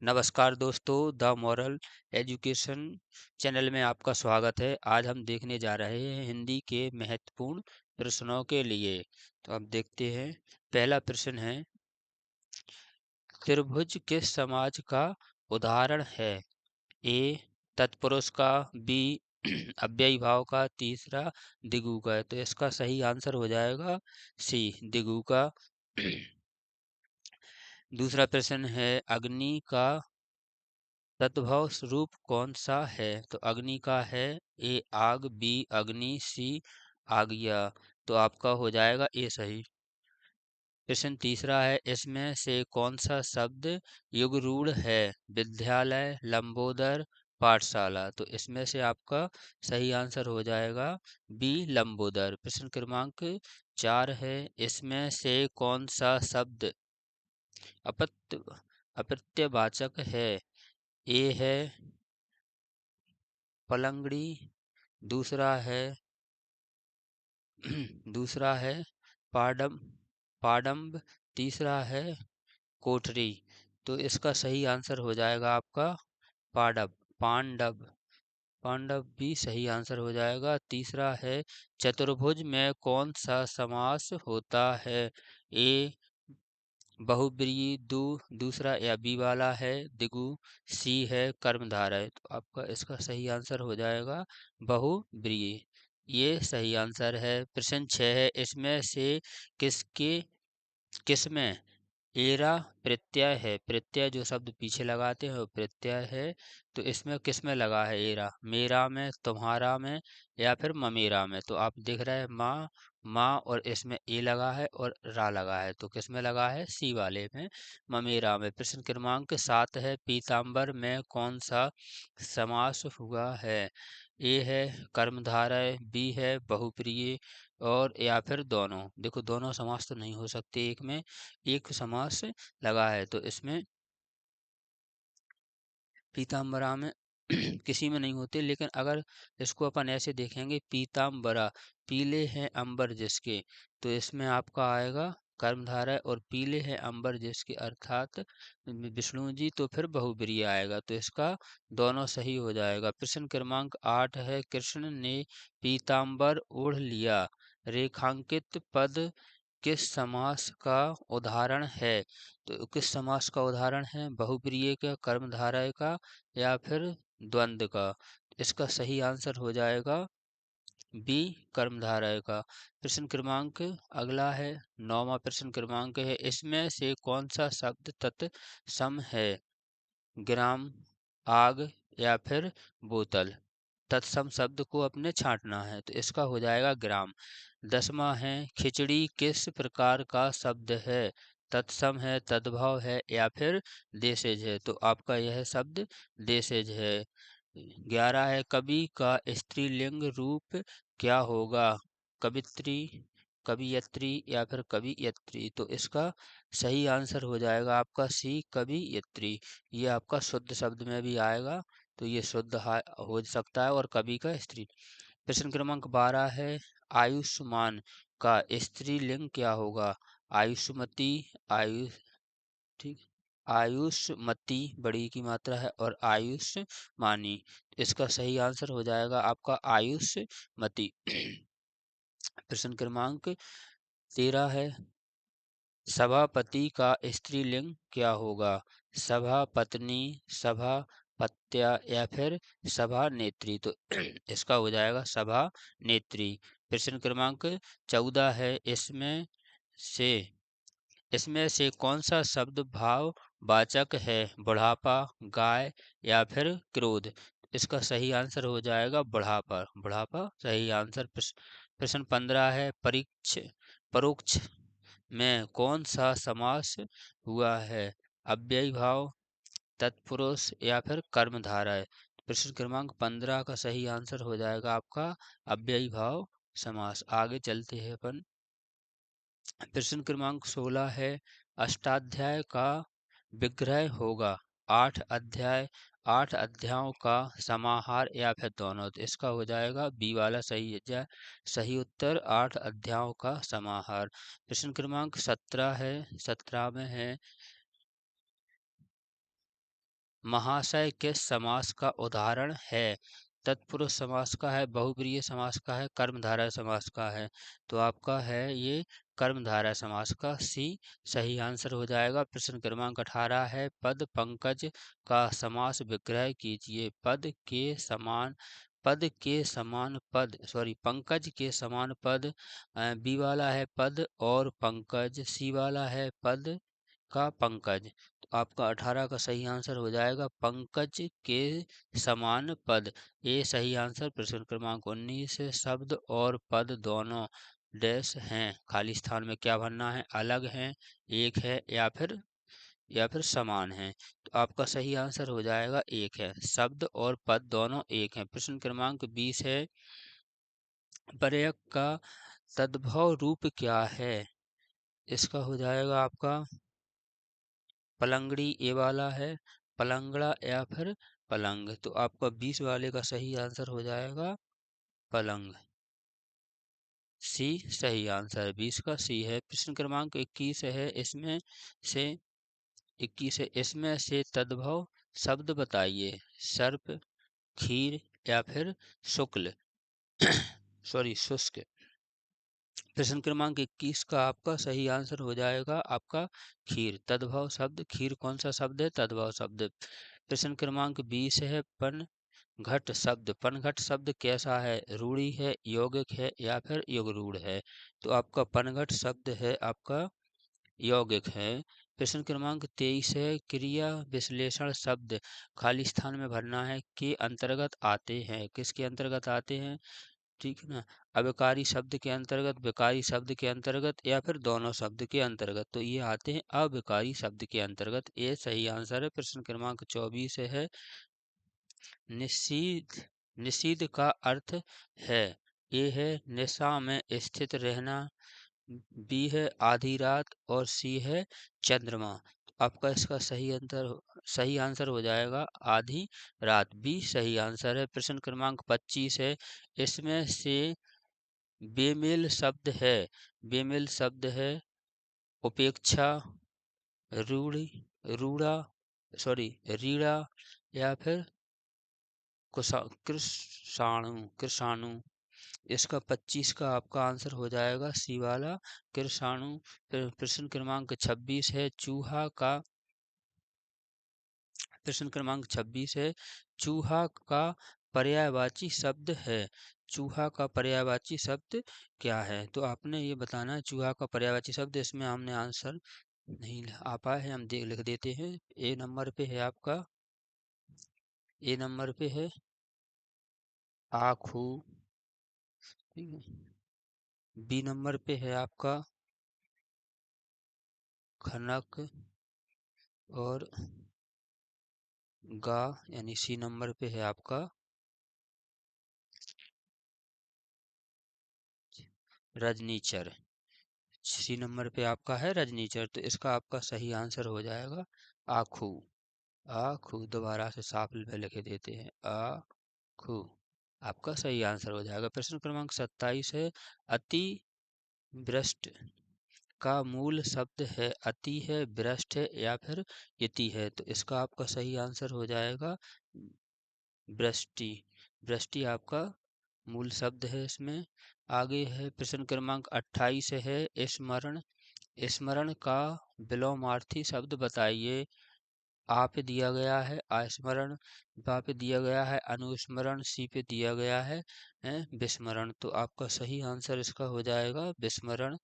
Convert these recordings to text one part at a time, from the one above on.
नमस्कार दोस्तों, the moral education channel में आपका स्वागत है। आज हम देखने जा रहे हैं हिंदी के महत्वपूर्ण प्रश्नों के लिए। तो अब देखते हैं। पहला प्रश्न है, त्रिभुज किस समाज का उदाहरण है? ए तत्पुरुष का, बी अव्ययी भाव का, तीसरा दिगु का। तो इसका सही आंसर हो जाएगा सी, दिगु का। दूसरा प्रश्न है, अग्नि का तद्भव स्वरूप कौन सा है? तो अग्नि का है ए आग, बी अग्नि, सी आगिया। तो आपका हो जाएगा ए सही। प्रश्न तीसरा है, इसमें से कौन सा शब्द युगरूढ़ है? विद्यालय, लंबोदर, पाठशाला। तो इसमें से आपका सही आंसर हो जाएगा बी लंबोदर। प्रश्न क्रमांक 4 है, इसमें से कौन सा शब्द अपत्य अप्रत्ययवाचक है? ए है पलंगड़ी, दूसरा है दूसरा है पाडम पाडम्ब, तीसरा है कोठरी। तो इसका सही आंसर हो जाएगा आपका पाडब पांडव। पांडव भी सही आंसर हो जाएगा। तीसरा है, चतुर्भुज में कौन सा समास होता है? ए बहुब्रीहि, दूसरा या बी वाला है दिगु, सी है कर्मधारय। तो आपका इसका सही आंसर हो जाएगा बहुब्रीहि। ये सही आंसर है। प्रश्न 6 है, इसमें से किसके किसमें एरा प्रत्यय है? प्रत्यय जो शब्द पीछे लगाते हैं वो प्रत्यय है। तो इसमें किसमें लगा है एरा? मेरा में, तुम्हारा में, या फिर ममेरा में। तो आप देख रहे हैं माँ माँ, और इसमें ए लगा है और रा लगा है। तो किसमें लगा है? सी वाले में, ममेरा में। प्रश्न क्रमांक 7 है, पीताम्बर में कौन सा समास हुआ है? ए है कर्मधारय, बी है बहुप्रिय, और या फिर दोनों। देखो दोनों समास तो नहीं हो सकते, एक में एक समास लगा है। तो इसमें पीताम्बरा में किसी में नहीं होते। लेकिन अगर इसको अपन ऐसे देखेंगे, पीताम्बरा पीले हैं अंबर जिसके, तो इसमें आपका आएगा कर्मधारय, और पीले हैं अंबर जिसके अर्थात विष्णु जी, तो फिर बहुब्रीहि आएगा। तो इसका दोनों सही हो जाएगा। प्रश्न क्रमांक 8 है, कृष्ण ने पीताम्बर ओढ़ लिया रेखांकित पद किस समास का उदाहरण है? तो किस समास का उदाहरण है? बहुप्रिय का, कर्मधारय का, या फिर द्वंद्व का। इसका सही आंसर हो जाएगा बी कर्मधारय का। प्रश्न क्रमांक अगला है, 9वां प्रश्न क्रमांक है, इसमें से कौन सा शब्द तत्सम है? ग्राम, आग, या फिर बोतल। तत्सम शब्द को अपने छांटना है। तो इसका हो जाएगा ग्राम। 10वां है, खिचड़ी किस प्रकार का शब्द है? तत्सम है, तद्भव है, या फिर देशज है। तो आपका यह शब्द देशज है। 11 है, कवि का स्त्रीलिंग रूप क्या होगा? कवित्री, कवियत्री, या फिर कवियत्री। तो इसका सही आंसर हो जाएगा आपका सी कवियत्री। ये आपका शुद्ध शब्द में भी आएगा। तो ये शुद्ध हो सकता है, और कवि का स्त्री। प्रश्न क्रमांक 12 है, आयुष्मान का स्त्रीलिंग क्या होगा? आयुष्मती, आयु ठीक, आयुष्मती बड़ी की मात्रा है, और आयुष्मानी। इसका सही आंसर हो जाएगा आपका आयुष्मती। प्रश्न क्रमांक 13 है, सभापति का स्त्रीलिंग क्या होगा? सभा पत्नी, सभा पत्या, या फिर सभा नेत्री। तो इसका हो जाएगा सभा नेत्री। प्रश्न क्रमांक 14 है, से इसमें से कौन सा शब्द भाव वाचक है? बुढ़ापा, गाय, या फिर क्रोध। इसका सही आंसर हो जाएगा बुढ़ापा। बुढ़ापा सही आंसर। प्रश्न 15 है, परोक्ष में कौन सा समास हुआ है? अव्ययी भाव, तत्पुरुष, या फिर कर्मधारय। प्रश्न क्रमांक 15 का सही आंसर हो जाएगा आपका अव्ययी भाव समास। आगे चलते हैं अपन। प्रश्न क्रमांक 16 है, अष्टाध्याय का विग्रह होगा? 8 अध्याय, 8 अध्यायों का समाहार, या फिर दोनों। तो इसका हो जाएगा बी वाला सही उत्तर 8 अध्यायों का समाहार। प्रश्न क्रमांक 17 है, 17 में है, महाशय किस समास का उदाहरण है? तत्पुरुष समास का है, बहुब्रीहि समास का है, कर्मधारय समास का है। तो आपका है ये कर्मधारय समास का सी सही आंसर हो जाएगा। प्रश्न क्रमांक 18 है, पद पंकज का समास विग्रह कीजिए। पंकज के समान पद, बी वाला है पद और पंकज, सी वाला है पद का पंकज। तो आपका 18 का सही आंसर हो जाएगा पंकज के समान पद। ये सही आंसर। प्रश्न क्रमांक 19 है, शब्द और पद दोनों डैश हैं, खाली स्थान में क्या भरना है? अलग हैं, एक है या फिर समान है। तो आपका सही आंसर हो जाएगा एक है, शब्द और पद दोनों एक हैं। प्रश्न क्रमांक 20 है, पर्यक का तद्भव रूप क्या है? इसका हो जाएगा आपका पलंगड़ी, ए वाला है पलंगड़ा या फिर पलंग। तो आपका 20 वाले का सही आंसर हो जाएगा पलंग, सी सही आंसर। 20 का सी है। प्रश्न क्रमांक 21 है, से 21 है, इसमें से तद्भव शब्द बताइए। सर्प, खीर या फिर शुक्ल शुष्क। प्रश्न क्रमांक 21 का आपका सही आंसर हो जाएगा आपका खीर। तद्भव शब्द खीर कौन सा शब्द है? तद्भव शब्द। प्रश्न क्रमांक 20 है, पन घट शब्द। पनघट शब्द कैसा है? रूढ़ी है, यौगिक है या फिर युगरूढ़ है? तो आपका पनघट शब्द है आपका यौगिक है। प्रश्न क्रमांक 23 है, क्रिया विश्लेषण शब्द खाली स्थान में भरना है, के अंतर्गत आते हैं। किसके अंतर्गत आते हैं? ठीक है ना, अविकारी शब्द के अंतर्गत, विकारी शब्द के अंतर्गत या फिर दोनों शब्द के अंतर्गत। तो ये आते हैं अविकारी शब्द के अंतर्गत। ये सही आंसर है। प्रश्न क्रमांक 24 है, निषीध निषीध का अर्थ है, ए है निशा में स्थित रहना, बी है आधी रात और सी है चंद्रमा। तो आपका इसका सही आंसर हो जाएगा आधी रात, बी सही आंसर है। प्रश्न क्रमांक 25 है, इसमें से बेमेल शब्द है उपेक्षा, रूढ़ी रूढ़ा रीड़ा या फिर कृषाणु। इसका 25 का आपका आंसर हो जाएगा सी वाला कृषाणु। प्रश्न क्रमांक 26 है, प्रश्न क्रमांक 26 है, चूहा का पर्यायवाची शब्द है। चूहा का पर्यायवाची शब्द क्या है? तो आपने ये बताना है चूहा का पर्यायवाची शब्द। इसमें हमने आंसर नहीं आ पाए हैं, हम लिख देते हैं। ए नंबर पे है आपका, ए नंबर पे है आखू, ठीक है। बी नंबर पे है आपका खनक और गा, यानी सी नंबर पे है आपका रजनीचर। सी नंबर पे आपका है रजनीचर। तो इसका आपका सही आंसर हो जाएगा आखू। आखू दोबारा से साफ में लिख देते हैं, आखू आपका सही आंसर हो जाएगा। प्रश्न क्रमांक 27 है, अति भ्रष्ट का मूल शब्द है, अति है, भ्रष्ट है या फिर यति है? तो इसका आपका सही आंसर हो जाएगा वृष्टि। वृष्टि आपका मूल शब्द है इसमें। आगे है प्रश्न क्रमांक 28 है, स्मरण। स्मरण का विलोमार्थी शब्द बताइए। आ पे दिया गया है आस्मरण, बा पे दिया गया है अनुस्मरण, सी पे दिया गया है विस्मरण। तो आपका सही आंसर इसका हो जाएगा विस्मरण।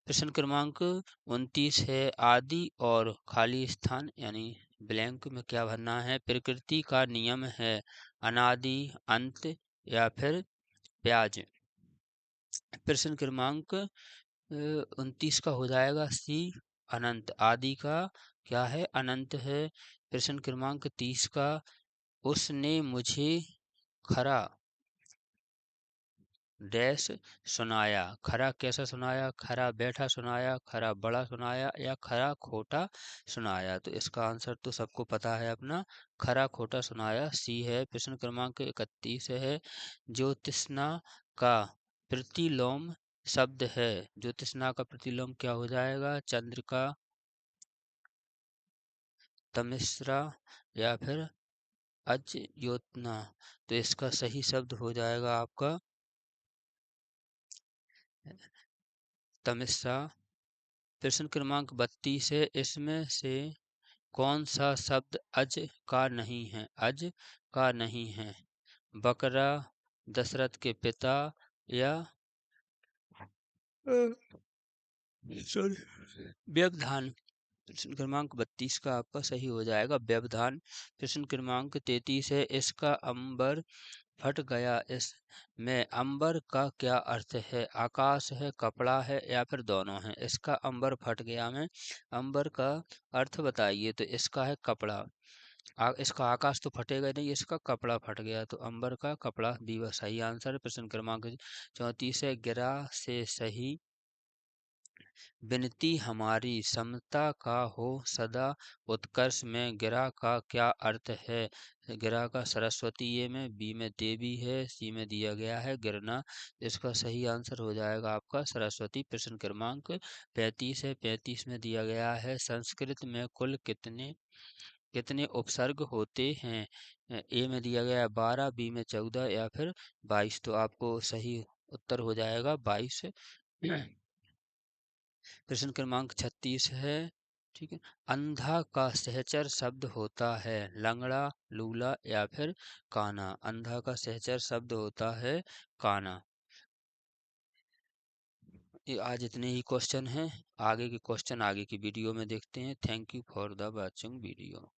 प्रश्न क्रमांक 29 है, आदि और खाली स्थान यानी ब्लैंक में क्या भरना है? प्रकृति का नियम है, अनादि, अंत या फिर ब्याज। प्रश्न क्रमांक 29 का हो जाएगा सी अनंत। आदि का क्या है? अनंत है। प्रश्न क्रमांक 30 का, उसने मुझे खरा डैश सुनाया। खरा कैसा सुनाया? खरा बैठा सुनाया, खरा बड़ा सुनाया या खरा खोटा सुनाया? तो इसका आंसर तो सबको पता है अपना, खरा खोटा सुनाया, सी है। प्रश्न क्रमांक 31 है, ज्योतिष्ना का प्रतिलोम शब्द है। ज्योतिष्ना का प्रतिलोम क्या हो जाएगा? चंद्र का तमिश्रा या फिर अजयोतना। तो इसका सही शब्द हो जाएगा आपका तमिश्रा। प्रश्न क्रमांक 32 है, इसमें से कौन सा शब्द अज का नहीं है? अज का नहीं है। बकरा, दशरथ के पिता, या सॉरी व्यवधान। प्रश्न क्रमांक 32 का आपका सही हो जाएगा व्यवधान। प्रश्न क्रमांक 33 है, इसका अंबर फट गया, इस में अंबर का क्या अर्थ है? आकाश है, कपड़ा है, या फिर दोनों है? इसका अंबर फट गया में अंबर का अर्थ बताइए। तो इसका है कपड़ा। इसका आकाश तो फटेगा नहीं, इसका कपड़ा फट गया, तो अंबर का कपड़ा बी सही आंसर है। प्रश्न क्रमांक 34 है, गिरा से सही विनती हमारी समता का हो सदा उत्कर्ष में गिरा का क्या अर्थ है? गिरा का सरस्वती ए में, बी में देवी है, सी में दिया गया है गिरना। इसका सही आंसर हो जाएगा आपका सरस्वती। प्रश्न क्रमांक 35 है, 35 में दिया गया है, संस्कृत में कुल कितने कितने उपसर्ग होते हैं? ए में दिया गया है 12, बी में 14, या फिर 22। तो आपको सही उत्तर हो जाएगा 22। प्रश्न क्रमांक 36 है, ठीक है। अंधा का सहचर शब्द होता है लंगड़ा, लूला, या फिर काना। अंधा का सहचर शब्द होता है काना। ये आज इतने ही क्वेश्चन हैं। आगे के क्वेश्चन आगे की वीडियो में देखते हैं। Thank you for the watching video.